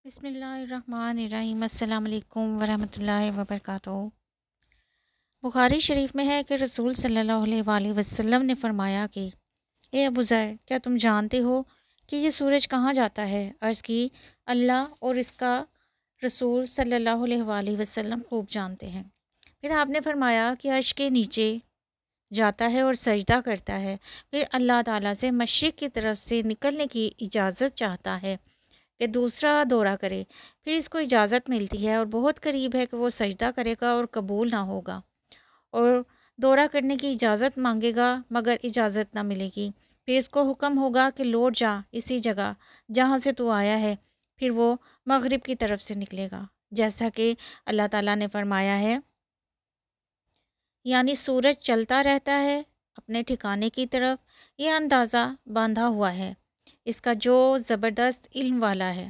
بسم اللہ الرحمن الرحیم۔ السلام علیکم ورحمۃ اللہ وبرکاتہ۔ بخاری شریف میں ہے کہ رسول صلی اللہ علیہ وآلہ وسلم نے فرمایا کہ اے ابو ذر، کیا تم جانتے ہو کہ یہ سورج کہاں جاتا ہے؟ عرض کی اللہ اور اس کا رسول صلی اللہ علیہ وآلہ وسلم خوب جانتے ہیں۔ پھر آپ نے فرمایا کہ عرش کے نیچے جاتا ہے اور سجدہ کرتا ہے، پھر اللہ تعالیٰ سے مشرق کی طرف سے نکلنے کی اجازت چاہتا ہے کہ دوسرا دورہ کرے، پھر اس کو اجازت ملتی ہے اور بہت قریب ہے کہ وہ سجدہ کرے گا اور قبول نہ ہوگا، اور دورہ کرنے کی اجازت مانگے گا مگر اجازت نہ ملے گی، پھر اس کو حکم ہوگا کہ لوٹ جا اسی جگہ جہاں سے تو آیا ہے، پھر وہ مغرب کی طرف سے نکلے گا، جیسا کہ اللہ تعالیٰ نے فرمایا ہے، یعنی سورج چلتا رہتا ہے اپنے ٹھکانے کی طرف، یہ اندازہ باندھا ہوا ہے اس کا جو زبردست علم والا ہے۔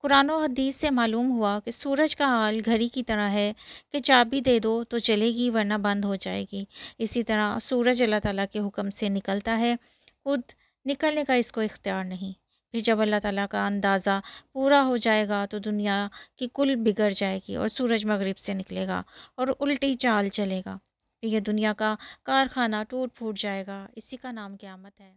قرآن و حدیث سے معلوم ہوا کہ سورج کا حال گھڑی کی طرح ہے کہ چابی دے دو تو چلے گی ورنہ بند ہو جائے گی۔ اسی طرح سورج اللہ تعالیٰ کے حکم سے نکلتا ہے، خود نکلنے کا اس کو اختیار نہیں۔ پھر جب اللہ تعالیٰ کا اندازہ پورا ہو جائے گا تو دنیا کی کل بگڑ جائے گی اور سورج مغرب سے نکلے گا اور الٹی چال چلے گا، پھر یہ دنیا کا کارخانہ ٹوٹ پھوٹ جائے گا، اسی کا نام قیامت ہے۔